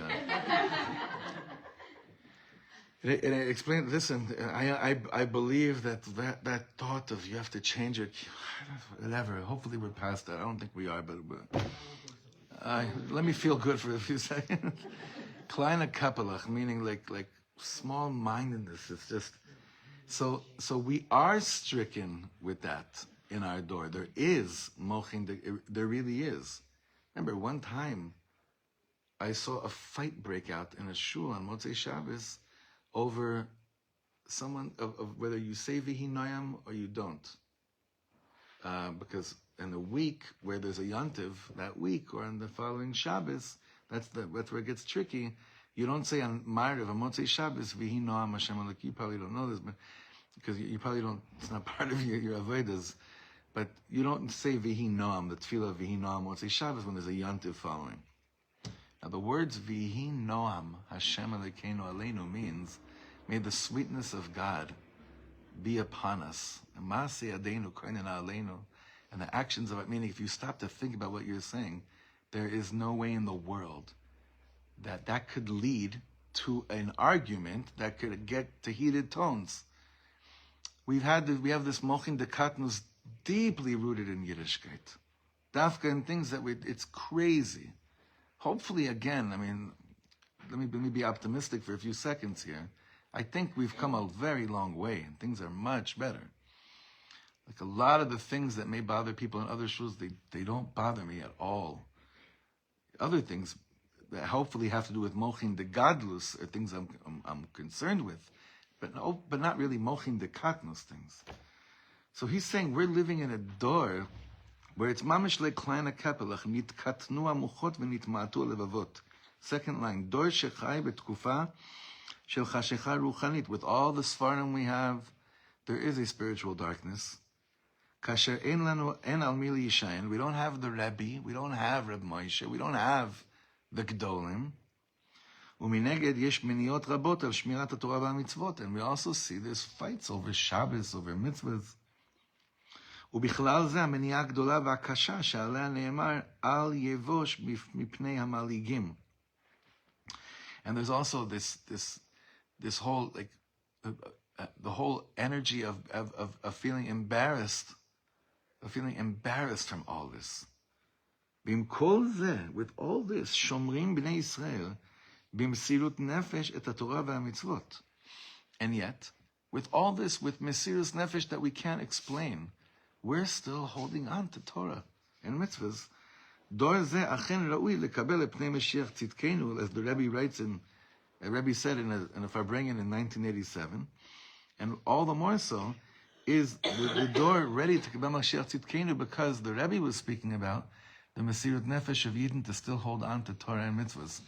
And I explained, listen, I believe that thought of you have to change it, whatever. Hopefully we're past that. I don't think we are, but let me feel good for a few seconds. Kleine Kappelach, meaning like small-mindedness. It's just so we are stricken with that in our door. There is mochin. There really is. Remember, one time I saw a fight break out in a shul on Motzei Shabbos over someone of whether you say Vihi Noyam or you don't. Because in the week where there's a Yontiv, that week, or on the following Shabbos, that's where it gets tricky. You don't say on Ma'ariv, on Motzei Shabbos, Vihi Noam Hashem Elokei. You probably don't know this, but because you probably don't, it's not part of your Avodas. But you don't say Vihi Noam, the Tefillah Vihi Noam Motzei Shabbos, when there's a Yontiv following. Now the words Vihi Noam Hashem Elokeinu Aleinu means, may the sweetness of God be upon us. And Maaseh Adeinu Koinena Aleinu, and the actions of it, meaning if you stop to think about what you're saying, there is no way in the world that could lead to an argument that could get to heated tones. We have this mochin de katnus deeply rooted in Yiddishkeit. Dafka and things that it's crazy. Hopefully, again, I mean, let me be optimistic for a few seconds here. I think we've come a very long way, and things are much better. Like a lot of the things that may bother people in other shuls, they don't bother me at all. Other things that hopefully have to do with mochin de gadlus are things I'm concerned with, but not really mochin de katnus things. So he's saying we're living in a door where it's mamish le kleine kapelach nitkatnu amuchot v'nitma'atu levavot. Second line, dor shechai betkufa shel chashecha ruchanit. With all the svarim we have, there is a spiritual darkness. Kasher ein lanu en al mili yishayin. We don't have the Rebbe, we don't have Reb Moshe, we don't have the Gdolim. Umineged yesh miniot rabot al shmirat haTorah v'amitzvot. And we also see there's fights over Shabbos, over mitzvahs. ובכלל זה המניעה הגדולה והקשה שעליה נאמר אל יבוש מפני המלעיגים. And there's also this whole like the whole energy of feeling embarrassed, from all this. ועם כל זה, with all this, שומרים בני ישראל במסירות נפש את התורה והמצוות. And yet, with all this, with mesirus nefesh that we can't explain, we're still holding on to Torah and mitzvahs. Dor ze achen ra'ui lekabel epnei Mashiach tzidkenu, as the Rebbe writes Rebbe said in a Farbrengen in 1987, and all the more so is the door ready to kabel Mashiach tzidkenu, because the Rebbe was speaking about the mesirut nefesh of Yidden to still hold on to Torah and mitzvahs.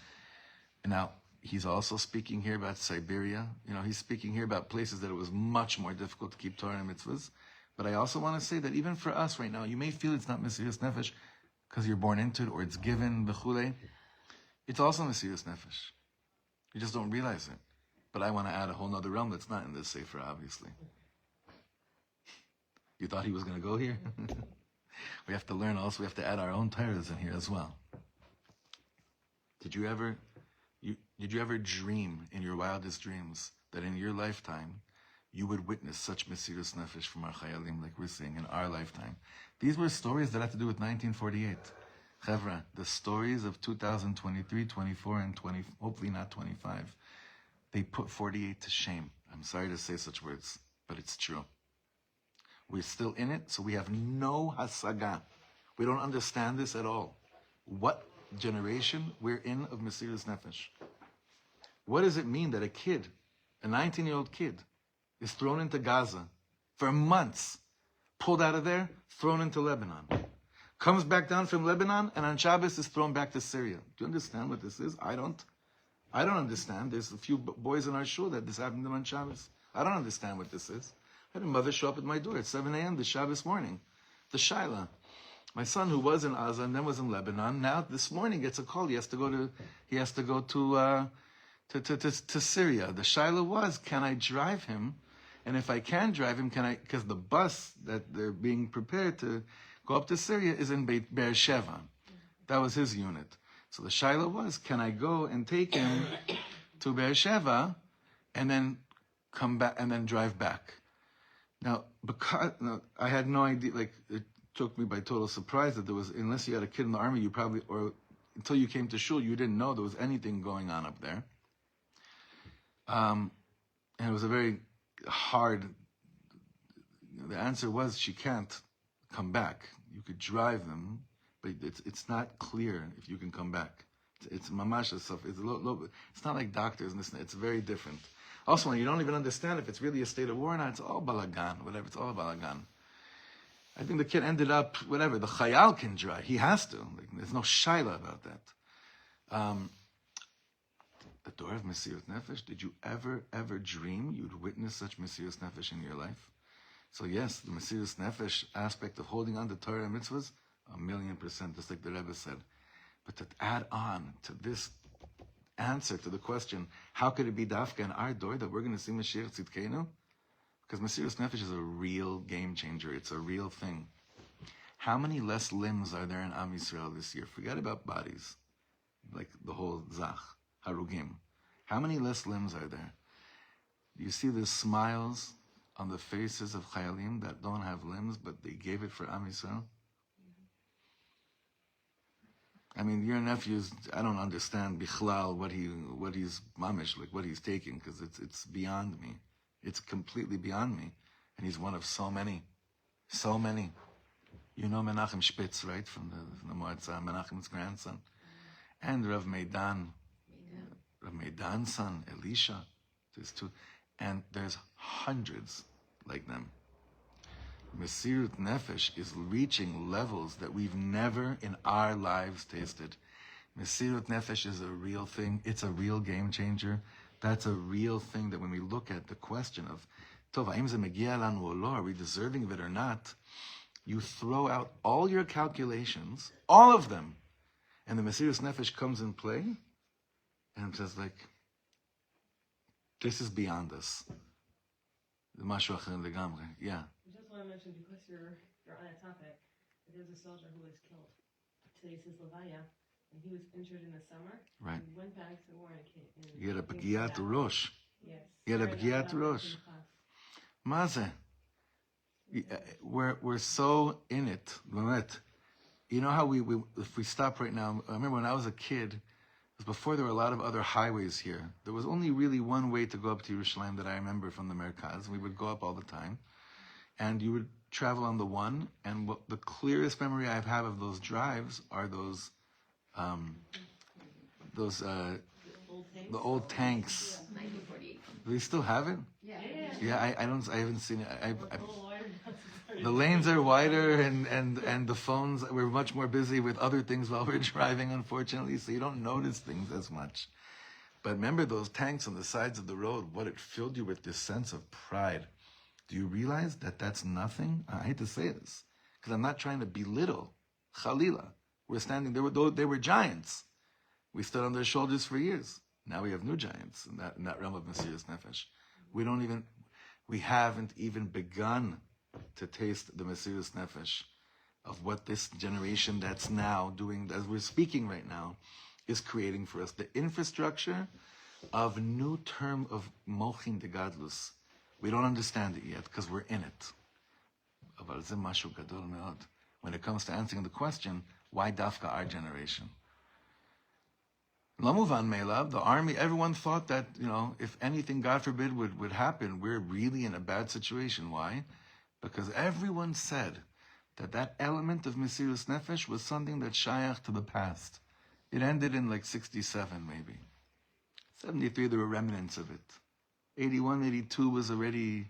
And now he's also speaking here about Siberia. He's speaking here about places that it was much more difficult to keep Torah and mitzvahs. But I also want to say that even for us right now, you may feel it's not mesirus nefesh because you're born into it or it's given, b'chule. It's also mesirus nefesh. You just don't realize it. But I want to add a whole other realm that's not in this sefer, obviously. You thought he was going to go here? We have to learn also, we have to add our own Torahs in here as well. Did you ever dream in your wildest dreams that in your lifetime you would witness such mesirus nefesh from our chayalim, like we're seeing in our lifetime? These were stories that had to do with 1948. Chevra, the stories of 2023, 24, and 20, hopefully not 25, they put 48 to shame. I'm sorry to say such words, but it's true. We're still in it, so we have no hasaga. We don't understand this at all. What generation we're in of mesirus nefesh? What does it mean that a 19-year-old kid, is thrown into Gaza for months, pulled out of there, thrown into Lebanon, comes back down from Lebanon, and on Shabbos is thrown back to Syria? Do you understand what this is? I don't understand. There's a few boys in our shul that this happened to them on Shabbos. I don't understand what this is. I had a mother show up at my door at 7 a.m. this Shabbos morning. The Shaila, My son, who was in Gaza and then was in Lebanon, now this morning gets a call. He has to go to Syria. The shaila was, can I drive him? And if I can drive him, can I? Because the bus that they're being prepared to go up to Syria is in Beersheba. That was his unit. So the shaila was, can I go and take him to Beersheba and then come back and then drive back? Now, because I had no idea, like, it took me by total surprise that there was, unless you had a kid in the army, you probably, or until you came to shul, you didn't know there was anything going on up there. And it was a very hard, the answer was she can't come back. You could drive them, but it's not clear if you can come back. It's mamash stuff. It's it's not like doctors and this. It's very different. Also, when you don't even understand if it's really a state of war or not, it's all balagan, whatever. It's all balagan. I think the kid ended up, whatever, the chayal can drive. He has to. Like, there's no shaila about that. The door of Mesirut Nefesh, did you ever dream you'd witness such Mesirut Nefesh in your life? So yes, the Mesirut Nefesh aspect of holding on to Torah and mitzvahs, 1,000,000%, just like the Rebbe said. But to add on to this answer to the question, how could it be dafka in our door that we're going to see Mashiach Tzidkenu? Because Mesirut Nefesh is a real game changer. It's a real thing. How many less limbs are there in Am Yisrael this year? Forget about bodies, like the whole Zach, Harugim. How many less limbs are there? Do you see the smiles on the faces of Chayalim that don't have limbs, but they gave it for Am Yisrael? I mean, your nephew's, I don't understand bichlal what he's mamish, like what he's taking, because it's beyond me. It's completely beyond me. And he's one of so many. You know Menachem Spitz, right? From the Moatzah, Menachem's grandson. And Rav Meidan. Rav Meidan's son, Elisha. There's two. And there's hundreds like them. Mesirut Nefesh is reaching levels that we've never in our lives tasted. Mesirut Nefesh is a real thing. It's a real game changer. That's a real thing that when we look at the question of, Tov, ha'im ze megia lanu o lo, are we deserving of it or not? You throw out all your calculations, all of them, and the Mesirut Nefesh comes in play, and it says like, this is beyond us. Mashu acher legamre. Yeah. I just want to mention, because you're on a topic, there's a soldier who was killed. Today's his Levaya, and he was injured in the summer. Right. He went back to war and came. He had a p'giyat rosh. Yes. He had a p'giyat rosh. Maze. We're so in it. You know how we if we stop right now, I remember when I was a kid, before there were a lot of other highways here. There was only really one way to go up to Yerushalayim that I remember from the Merkaz. We would go up all the time. And you would travel on the one, and the clearest memory I have of those drives are those the old tanks. 1948. Do they still have it? Yeah. Yeah, I haven't seen it. The lanes are wider, and the phones, we're much more busy with other things while we're driving, unfortunately, so you don't notice things as much. But remember those tanks on the sides of the road, what it filled you with, this sense of pride. Do you realize that that's nothing? I hate to say this, because I'm not trying to belittle. Chalila. We're standing, they were giants. We stood on their shoulders for years. Now we have new giants in that realm of Mesirut Nefesh. We haven't even begun to taste the Mesirut Nefesh of what this generation that's now doing, as we're speaking right now, is creating for us. The infrastructure of new term of Mochin de Gadlus. We don't understand it yet because we're in it. When it comes to answering the question, why dafka our generation? Lamuvan Melav, the army, everyone thought that, if anything, God forbid, would happen, we're really in a bad situation. Why? Because everyone said that element of Mesirut Nefesh was something that shayach to the past. It ended in like 67 maybe. 73, there were remnants of it. 81, 82 was already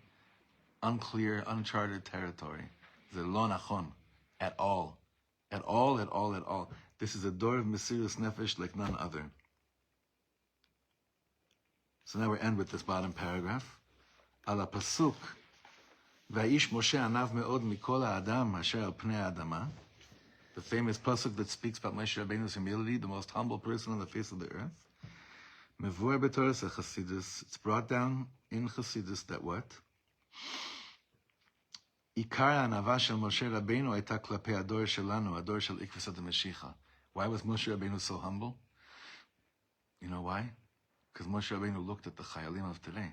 unclear, uncharted territory. It's lo nachon at all. At all. This is a door of Mesirut Nefesh like none other. So now we end with this bottom paragraph. Ala pasuk, Va'ish Moshe anav me'od mikol ha'adam asher al pnei ha'adama. the famous pasuk that speaks about Moshe Rabbeinu's humility, the most humble person on the face of the earth. Mevuar b'Torah Chassidus. It's brought down in Chassidus that what? Ikar ha'anava shel Moshe Rabbeinu הייתה כלפי הדור שלנו, הדור של עקבסת המשיחה. Why was Moshe Rabbeinu so humble? You know why? Because Moshe Rabbeinu looked at the Chayalim of today,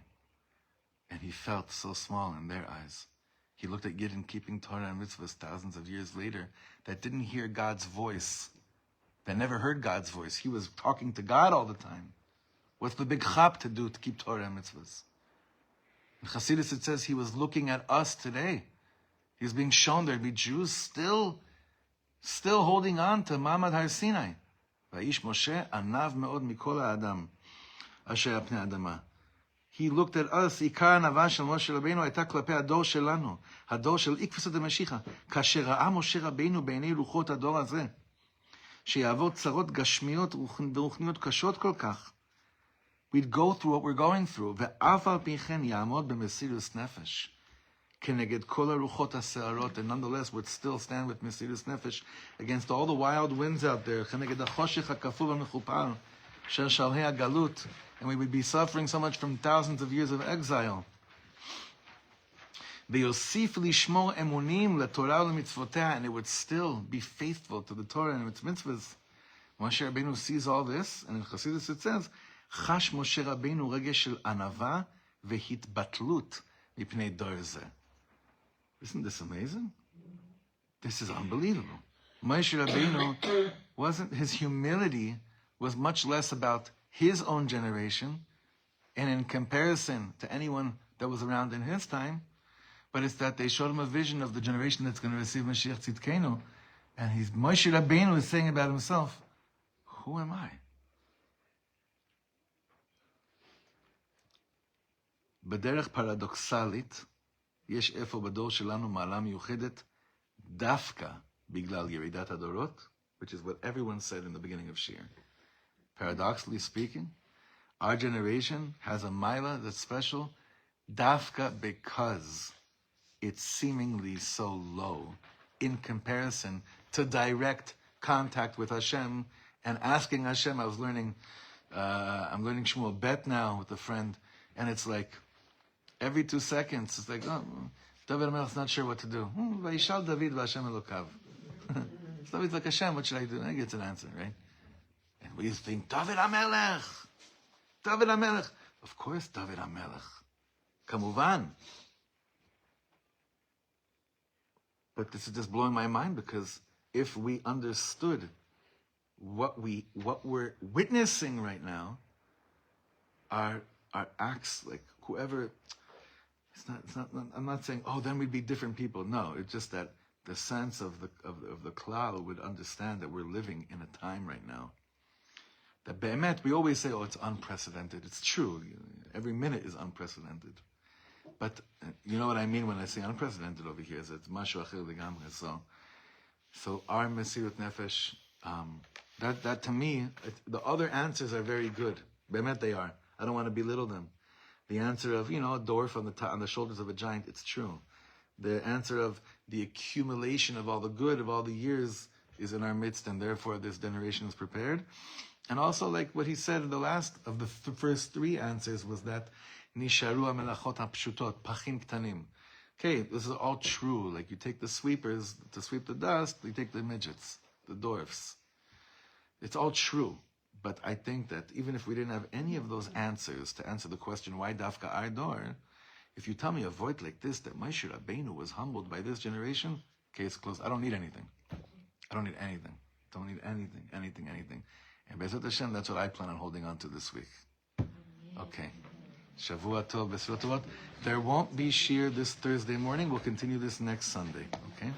and he felt so small in their eyes. He looked at Yidden keeping Torah and mitzvahs thousands of years later that didn't hear God's voice, that never heard God's voice. He was talking to God all the time. What's the big chap to do to keep Torah and mitzvahs? In Chassidus it says he was looking at us today. He was being shown there'd be Jews still holding on to Ma'amad Har Sinai. Va'ish Moshe anav me'od mikol ha'adam asher apnei adama. He looked at us, עיקר הענווה של משה רבינו הייתה כלפי הדור שלנו, הדור של עקבסת המשיחה, כאשר ראה משה רבינו בעיני רוחות הדור הזה, שיעבור צרות גשמיות ורוחניות קשות כל כך. We'd go through what we're going through, ואף על פי כן יעמוד במסירות נפש, כנגד כל הרוחות הסערות, and nonetheless would still stand with מסירות נפש against all the wild winds out there, כנגד החושך הכפול והמכופל, של שלהי הגלות, and we would be suffering so much from thousands of years of exile. ויוסיף לשמור אמונים לתורה ולמצוותיה, and it would still be faithful to the Torah and its mitzvahs. Moshe Rabbeinu sees all this, and in Chassidus it says, חש משה רבינו רגש של ענווה והתבטלות מפני דור זה. Isn't this amazing? This is unbelievable. Moshe Rabbeinu his humility was much less about his own generation, and in comparison to anyone that was around in his time, but it's that they showed him a vision of the generation that's going to receive Mashiach Tzidkenu, and Moshe Rabbeinu is saying about himself, who am I? בדרך פרדוקסלית, יש איפה בדור שלנו מעלה מיוחדת, דווקא בגלל ירידת הדורות, which is what everyone said in the beginning of Shir. Paradoxically speaking, our generation has a maila that's special, dafka, because it's seemingly so low in comparison to direct contact with Hashem and asking Hashem. I'm learning Shmuel Bet now with a friend, and it's like every 2 seconds, it's like, oh, David HaMelech's not sure what to do. Vayishal David v'Hashem Elokav. So David's like, Hashem, what should I do? And he gets an answer, right? And we think, David HaMelech. Of course, David HaMelech. Kamuvan. But this is just blowing my mind, because if we understood what we're witnessing right now, our acts, like whoever, it's not. I'm not saying, oh, then we'd be different people. No, it's just that the sense of the klal would understand that we're living in a time right now. The be'emet, we always say, oh, it's unprecedented. It's true. Every minute is unprecedented. But you know what I mean when I say unprecedented over here, is it's mashu achir legamre. So our mesirut nefesh, that to me, the other answers are very good. Be'emet they are. I don't want to belittle them. The answer of, a dwarf on the shoulders of a giant, it's true. The answer of the accumulation of all the good of all the years is in our midst, and therefore this generation is prepared. And also, like what he said in the last of the first 3 answers, was that nisharu hamelachot hapshutot, pachim ktanim. Okay, this is all true. Like you take the sweepers to sweep the dust, you take the midgets, the dwarfs. It's all true. But I think that even if we didn't have any of those answers to answer the question, why dafka our dor, if you tell me a void like this, that Moshe Rabbeinu was humbled by this generation, case closed. I don't need anything. Don't need anything. And Be'ezrat Hashem, that's what I plan on holding on to this week. Okay. Shavua Tov, Besrat Tovot. There won't be shir this Thursday morning. We'll continue this next Sunday. Okay?